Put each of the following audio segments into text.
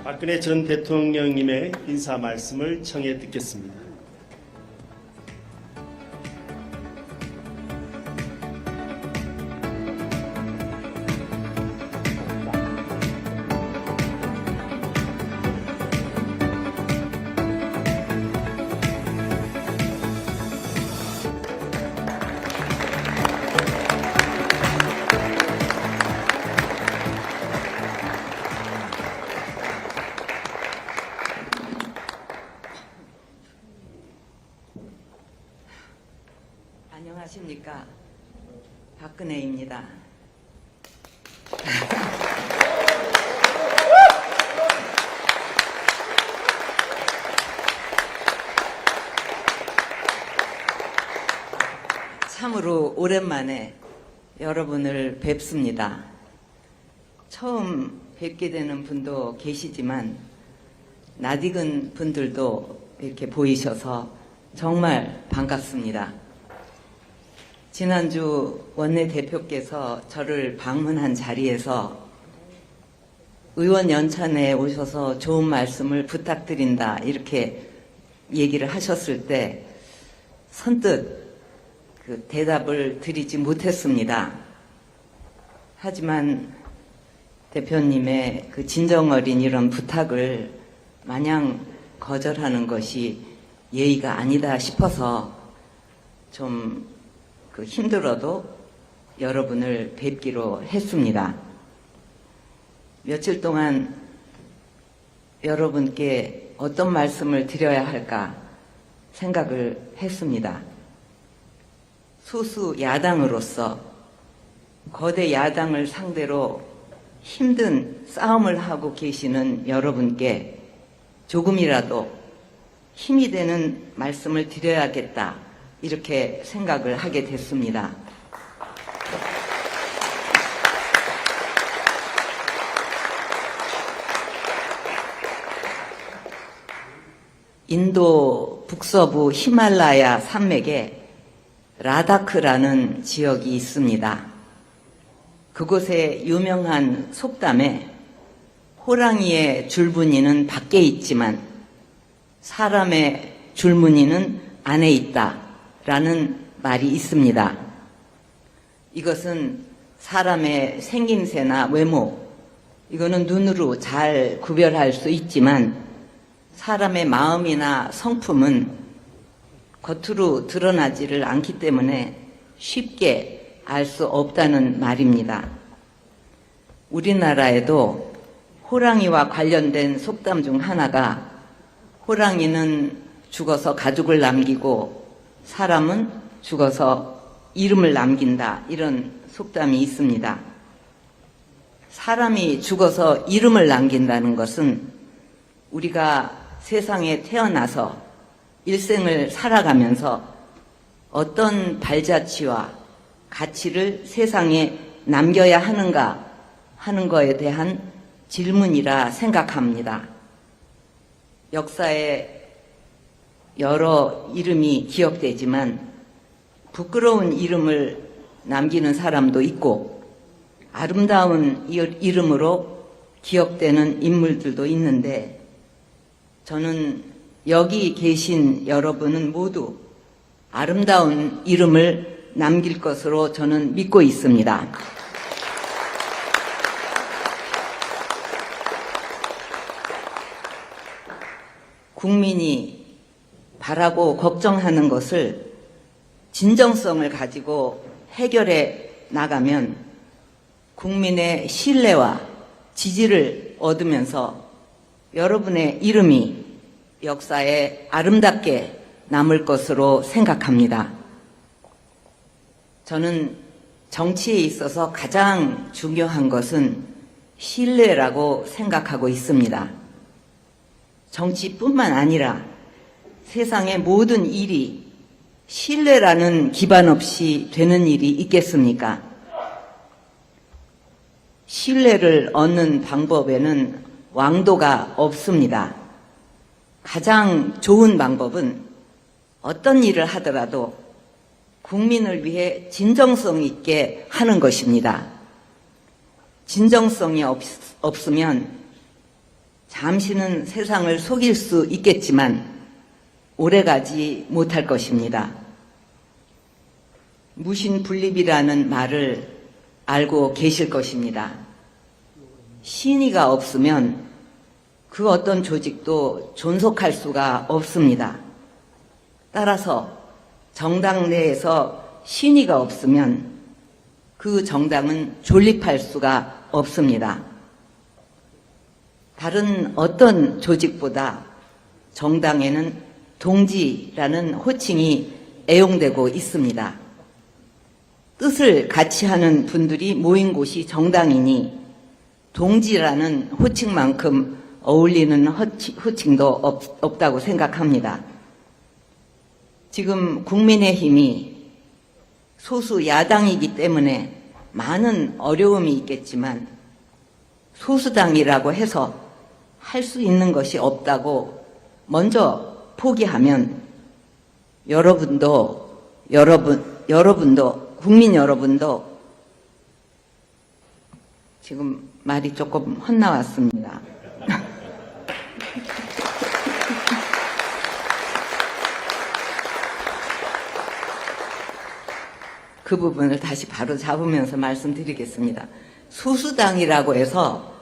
박근혜 전 대통령님의 인사 말씀을 청해 듣겠습니다. 안녕하십니까. 박근혜입니다. 참으로 오랜만에 여러분을 뵙습니다. 처음 뵙게 되는 분도 계시지만 낯익은 분들도 이렇게 보이셔서 정말 반갑습니다. 지난주 원내대표께서 저를 방문한 자리에서 의원 연찬에 오셔서 좋은 말씀을 부탁드린다 이렇게 얘기를 하셨을 때 선뜻 그 대답을 드리지 못했습니다. 하지만 대표님의 그 진정어린 이런 부탁을 마냥 거절하는 것이 예의가 아니다 싶어서 좀 힘들어도 여러분을 뵙기로 했습니다. 며칠 동안 여러분께 어떤 말씀을 드려야 할까 생각을 했습니다. 소수 야당으로서 거대 야당을 상대로 힘든 싸움을 하고 계시는 여러분께 조금이라도 힘이 되는 말씀을 드려야겠다 이렇게 생각을 하게 됐습니다. 인도 북서부 히말라야 산맥에 라다크라는 지역이 있습니다. 그곳의 유명한 속담에 호랑이의 줄무늬는 밖에 있지만 사람의 줄무늬는 안에 있다 라는 말이 있습니다. 이것은 사람의 생김새나 외모, 이거는 눈으로 잘 구별할 수 있지만 사람의 마음이나 성품은 겉으로 드러나지를 않기 때문에 쉽게 알 수 없다는 말입니다. 우리나라에도 호랑이와 관련된 속담 중 하나가 호랑이는 죽어서 가죽을 남기고 사람은 죽어서 이름을 남긴다 이런 속담이 있습니다. 사람이 죽어서 이름을 남긴다는 것은 우리가 세상에 태어나서 일생을 살아가면서 어떤 발자취와 가치를 세상에 남겨야 하는가 하는 것에 대한 질문이라 생각합니다. 역사에 여러 이름이 기억되지만 부끄러운 이름을 남기는 사람도 있고 아름다운 이름으로 기억되는 인물들도 있는데 저는 여기 계신 여러분은 모두 아름다운 이름을 남길 것으로 저는 믿고 있습니다. 국민이 바라고 걱정하는 것을 진정성을 가지고 해결해 나가면 국민의 신뢰와 지지를 얻으면서 여러분의 이름이 역사에 아름답게 남을 것으로 생각합니다. 저는 정치에 있어서 가장 중요한 것은 신뢰라고 생각하고 있습니다. 정치뿐만 아니라 세상의 모든 일이 신뢰라는 기반 없이 되는 일이 있겠습니까? 신뢰를 얻는 방법에는 왕도가 없습니다. 가장 좋은 방법은 어떤 일을 하더라도 국민을 위해 진정성 있게 하는 것입니다. 진정성이 없으면 잠시는 세상을 속일 수 있겠지만 오래가지 못할 것입니다. 무신분립이라는 말을 알고 계실 것입니다. 신의가 없으면 그 어떤 조직도 존속할 수가 없습니다. 따라서 정당 내에서 신의가 없으면 그 정당은 존립할 수가 없습니다. 다른 어떤 조직보다 정당에는 동지라는 호칭이 애용되고 있습니다. 뜻을 같이 하는 분들이 모인 곳이 정당이니 동지라는 호칭만큼 어울리는 호칭도 없다고 생각합니다. 지금 국민의힘이 소수 야당이기 때문에 많은 어려움이 있겠지만 소수당이라고 해서 할 수 있는 것이 없다고 먼저 포기하면 국민 여러분도 지금 말이 조금 헛나왔습니다. 그 부분을 다시 바로 잡으면서 말씀드리겠습니다. 소수당이라고 해서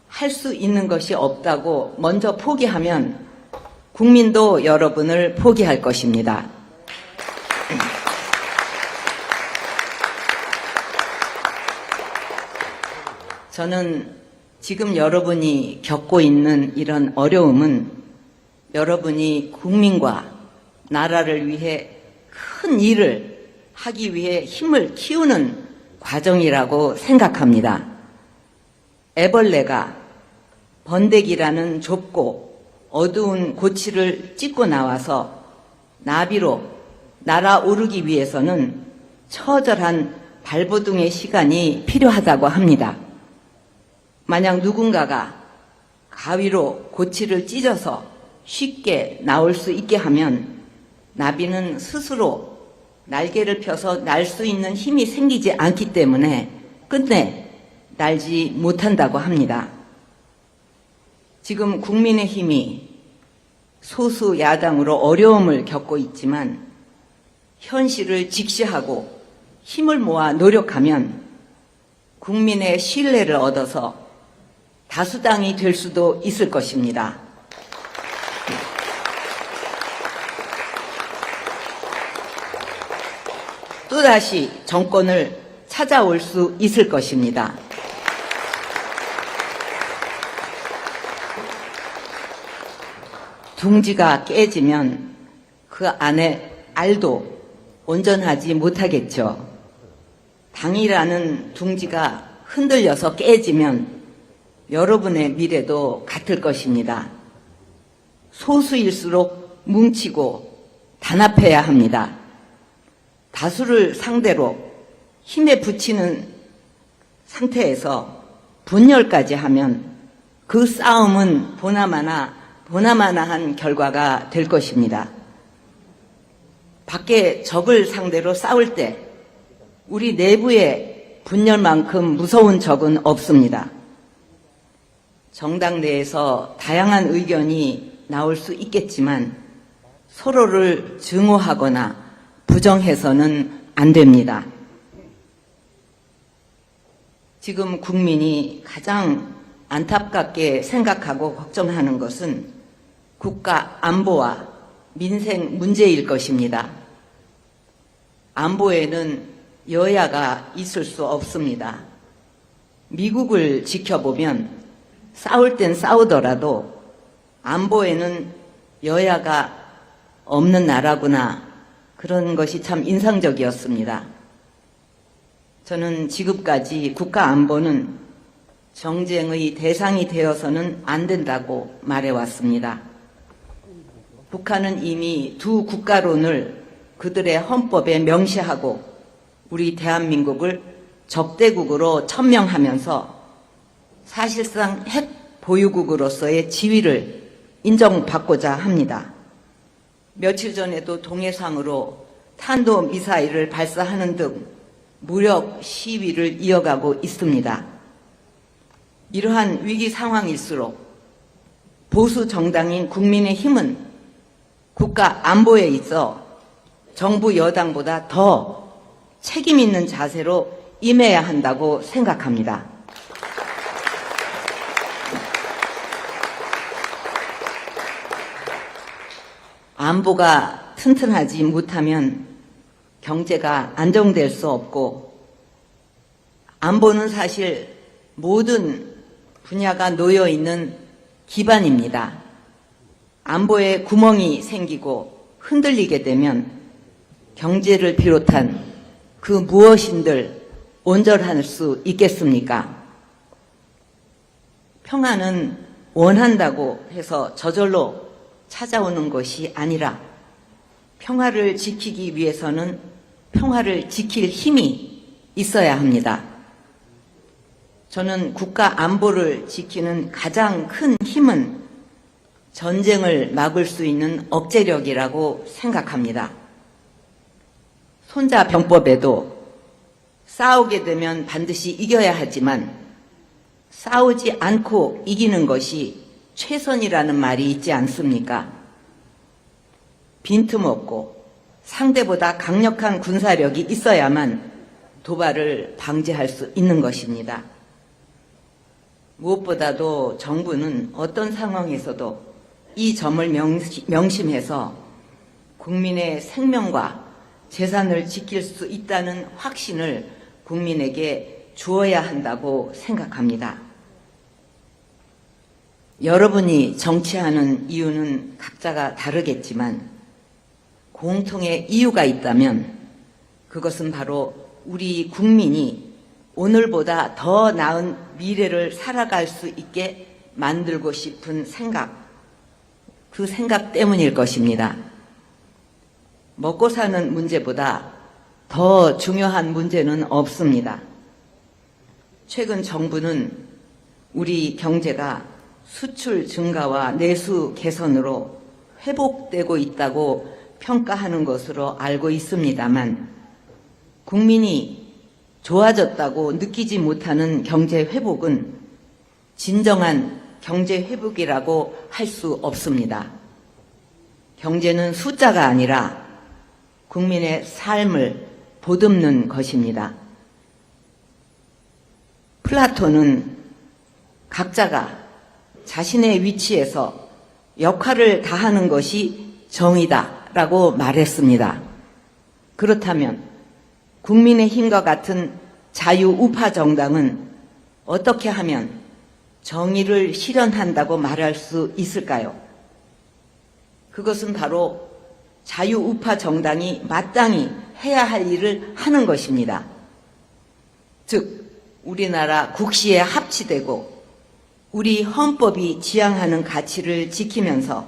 할 수 있는 것이 없다고 먼저 포기하면 국민도 여러분을 포기할 것입니다. 저는 지금 여러분이 겪고 있는 이런 어려움은 여러분이 국민과 나라를 위해 큰 일을 하기 위해 힘을 키우는 과정이라고 생각합니다. 애벌레가 번데기라는 좁고 어두운 고치를 찢고 나와서 나비로 날아오르기 위해서는 처절한 발버둥의 시간이 필요하다고 합니다. 만약 누군가가 가위로 고치를 찢어서 쉽게 나올 수 있게 하면 나비는 스스로 날개를 펴서 날 수 있는 힘이 생기지 않기 때문에 끝내 날지 못한다고 합니다. 지금 국민의힘이 소수 야당으로 어려움을 겪고 있지만 현실을 직시하고 힘을 모아 노력하면 국민의 신뢰를 얻어서 다수당이 될 수도 있을 것입니다. 또다시 정권을 찾아올 수 있을 것입니다. 둥지가 깨지면 그 안에 알도 온전하지 못하겠죠. 당이라는 둥지가 흔들려서 깨지면 여러분의 미래도 같을 것입니다. 소수일수록 뭉치고 단합해야 합니다. 다수를 상대로 힘에 부치는 상태에서 분열까지 하면 그 싸움은 보나마나한 결과가 될 것입니다. 밖에 적을 상대로 싸울 때 우리 내부의 분열만큼 무서운 적은 없습니다. 정당 내에서 다양한 의견이 나올 수 있겠지만 서로를 증오하거나 부정해서는 안 됩니다. 지금 국민이 가장 안타깝게 생각하고 걱정하는 것은 국가 안보와 민생 문제일 것입니다. 안보에는 여야가 있을 수 없습니다. 미국을 지켜보면 싸울 땐 싸우더라도 안보에는 여야가 없는 나라구나, 그런 것이 참 인상적이었습니다. 저는 지금까지 국가 안보는 정쟁의 대상이 되어서는 안 된다고 말해왔습니다. 북한은 이미 두 국가론을 그들의 헌법에 명시하고 우리 대한민국을 적대국으로 천명하면서 사실상 핵 보유국으로서의 지위를 인정받고자 합니다. 며칠 전에도 동해상으로 탄도미사일을 발사하는 등 무력 시위를 이어가고 있습니다. 이러한 위기 상황일수록 보수 정당인 국민의힘은 국가 안보에 있어 정부 여당보다 더 책임 있는 자세로 임해야 한다고 생각합니다. 안보가 튼튼하지 못하면 경제가 안정될 수 없고, 안보는 사실 모든 분야가 놓여 있는 기반입니다. 안보에 구멍이 생기고 흔들리게 되면 경제를 비롯한 그 무엇인들 온전할 수 있겠습니까? 평화는 원한다고 해서 저절로 찾아오는 것이 아니라 평화를 지키기 위해서는 평화를 지킬 힘이 있어야 합니다. 저는 국가 안보를 지키는 가장 큰 힘은 전쟁을 막을 수 있는 억제력이라고 생각합니다. 손자병법에도 싸우게 되면 반드시 이겨야 하지만 싸우지 않고 이기는 것이 최선이라는 말이 있지 않습니까? 빈틈없고 상대보다 강력한 군사력이 있어야만 도발을 방지할 수 있는 것입니다. 무엇보다도 정부는 어떤 상황에서도 이 점을 명심해서 국민의 생명과 재산을 지킬 수 있다는 확신을 국민에게 주어야 한다고 생각합니다. 여러분이 정치하는 이유는 각자가 다르겠지만 공통의 이유가 있다면 그것은 바로 우리 국민이 오늘보다 더 나은 미래를 살아갈 수 있게 만들고 싶은 생각, 그 생각 때문일 것입니다. 먹고 사는 문제보다 더 중요한 문제는 없습니다. 최근 정부는 우리 경제가 수출 증가와 내수 개선으로 회복되고 있다고 평가하는 것으로 알고 있습니다만 국민이 좋아졌다고 느끼지 못하는 경제 회복은 진정한 경제 회복이라고 할 수 없습니다. 경제는 숫자가 아니라 국민의 삶을 보듬는 것입니다. 플라톤은 각자가 자신의 위치에서 역할을 다하는 것이 정의다라고 말했습니다. 그렇다면 국민의힘과 같은 자유우파 정당은 어떻게 하면 정의를 실현한다고 말할 수 있을까요? 그것은 바로 자유우파 정당이 마땅히 해야 할 일을 하는 것입니다. 즉, 우리나라 국시에 합치되고 우리 헌법이 지향하는 가치를 지키면서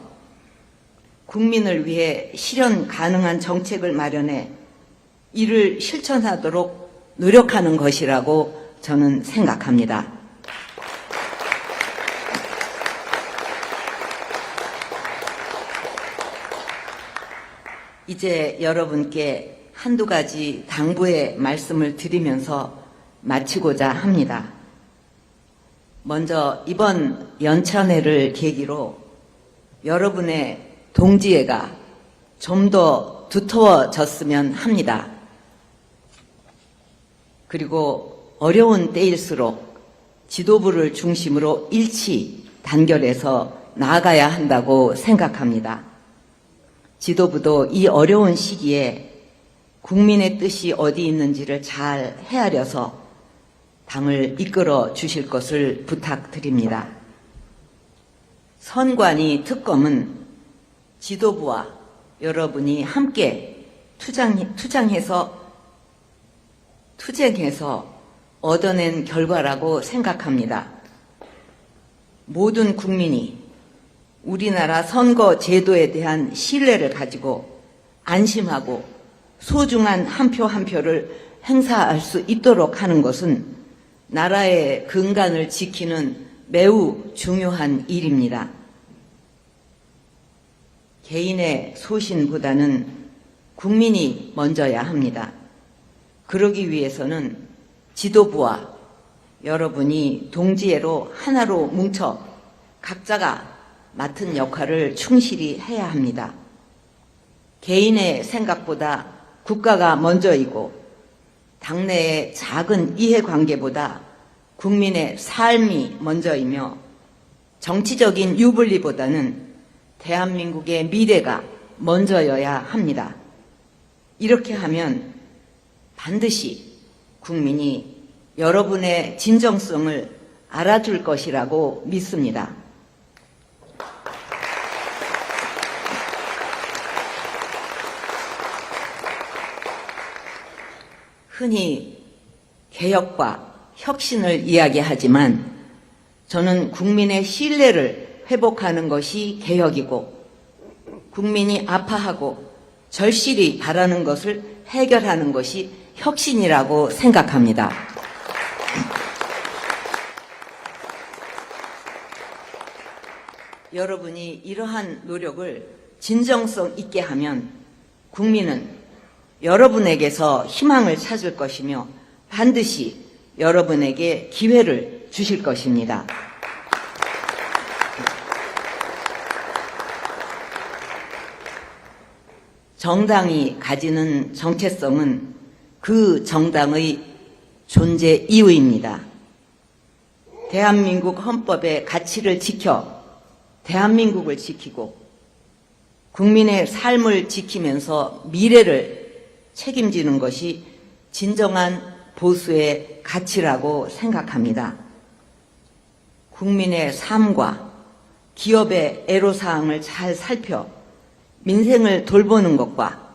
국민을 위해 실현 가능한 정책을 마련해 이를 실천하도록 노력하는 것이라고 저는 생각합니다. 이제 여러분께 한두 가지 당부의 말씀을 드리면서 마치고자 합니다. 먼저 이번 연찬회를 계기로 여러분의 동지애가 좀 더 두터워졌으면 합니다. 그리고 어려운 때일수록 지도부를 중심으로 일치 단결해서 나아가야 한다고 생각합니다. 지도부도 이 어려운 시기에 국민의 뜻이 어디 있는지를 잘 헤아려서 당을 이끌어 주실 것을 부탁드립니다. 선관위 특검은 지도부와 여러분이 함께 투쟁해서 얻어낸 결과라고 생각합니다. 모든 국민이 우리나라 선거 제도에 대한 신뢰를 가지고 안심하고 소중한 한 표 한 표를 행사할 수 있도록 하는 것은 나라의 근간을 지키는 매우 중요한 일입니다. 개인의 소신보다는 국민이 먼저야 합니다. 그러기 위해서는 지도부와 여러분이 동지애로 하나로 뭉쳐 각자가 맡은 역할을 충실히 해야 합니다. 개인의 생각보다 국가가 먼저이고 당내의 작은 이해관계보다 국민의 삶이 먼저이며 정치적인 유불리보다는 대한민국의 미래가 먼저여야 합니다. 이렇게 하면 반드시 국민이 여러분의 진정성을 알아줄 것이라고 믿습니다. 흔히 개혁과 혁신을 이야기하지만 저는 국민의 신뢰를 회복하는 것이 개혁이고 국민이 아파하고 절실히 바라는 것을 해결하는 것이 혁신이라고 생각합니다. 여러분이 이러한 노력을 진정성 있게 하면 국민은 여러분에게서 희망을 찾을 것이며 반드시 여러분에게 기회를 주실 것입니다. 정당이 가지는 정체성은 그 정당의 존재 이유입니다. 대한민국 헌법의 가치를 지켜 대한민국을 지키고 국민의 삶을 지키면서 미래를 책임지는 것이 진정한 보수의 가치라고 생각합니다. 국민의 삶과 기업의 애로사항을 잘 살펴 민생을 돌보는 것과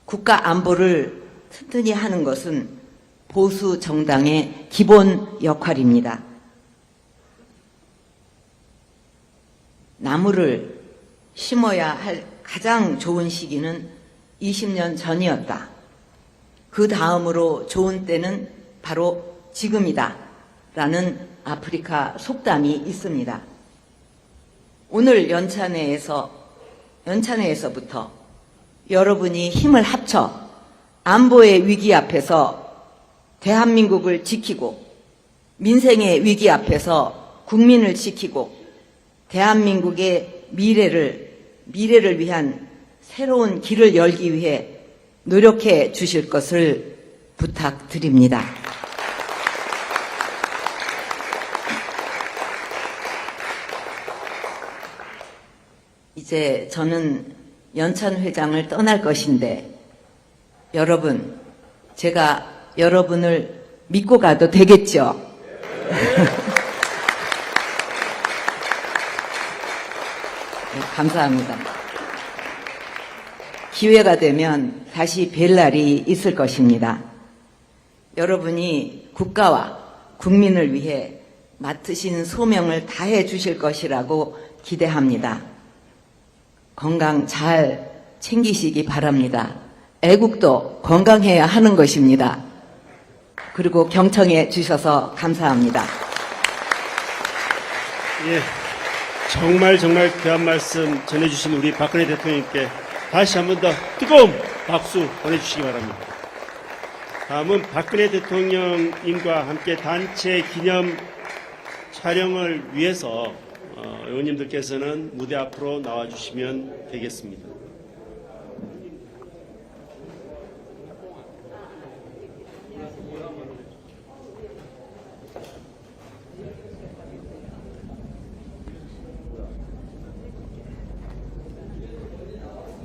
국가 안보를 튼튼히 하는 것은 보수 정당의 기본 역할입니다. 나무를 심어야 할 가장 좋은 시기는 20년 전이었다. 그 다음으로 좋은 때는 바로 지금이다. 라는 아프리카 속담이 있습니다. 오늘 연찬회에서부터 여러분이 힘을 합쳐 안보의 위기 앞에서 대한민국을 지키고 민생의 위기 앞에서 국민을 지키고 대한민국의 미래를 위한 새로운 길을 열기 위해 노력해 주실 것을 부탁드립니다. 이제 저는 연찬 회장을 떠날 것인데 여러분, 제가 여러분을 믿고 가도 되겠죠? 네, 감사합니다. 기회가 되면 다시 뵐 날이 있을 것입니다. 여러분이 국가와 국민을 위해 맡으신 소명을 다해 주실 것이라고 기대합니다. 건강 잘 챙기시기 바랍니다. 애국도 건강해야 하는 것입니다. 그리고 경청해 주셔서 감사합니다. 예, 정말 귀한 말씀 전해주신 우리 박근혜 대통령님께 다시 한 번 더 뜨거운 박수 보내주시기 바랍니다. 다음은 박근혜 대통령님과 함께 단체 기념 촬영을 위해서 의원님들께서는 무대 앞으로 나와주시면 되겠습니다.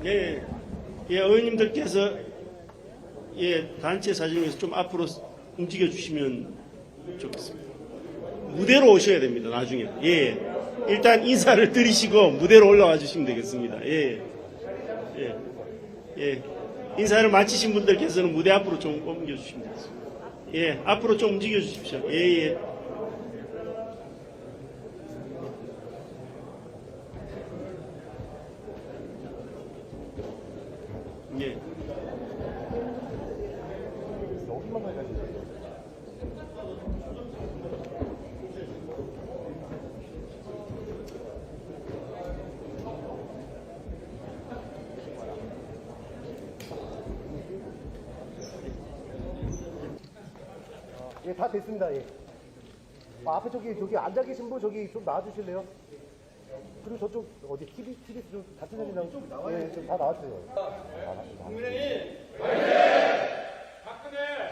예, 의원님들께서 단체 사진을 위해서 좀 앞으로 움직여 주시면 좋겠습니다. 무대로 오셔야 됩니다. 나중에. 일단 인사를 드리시고 무대로 올라와 주시면 되겠습니다. 인사를 마치신 분들께서는 무대 앞으로 좀 옮겨 주시면 되겠습니다. 앞으로 좀 움직여 주십시오. 예. 예, 다 됐습니다. 예. 앞에 저기 앉아 계신 분 저기 좀 나와주실래요? 그리고 저쪽 어디 TBS 좀 같은 사진이랑 좀 다 나왔어요. 국민의힘 박근혜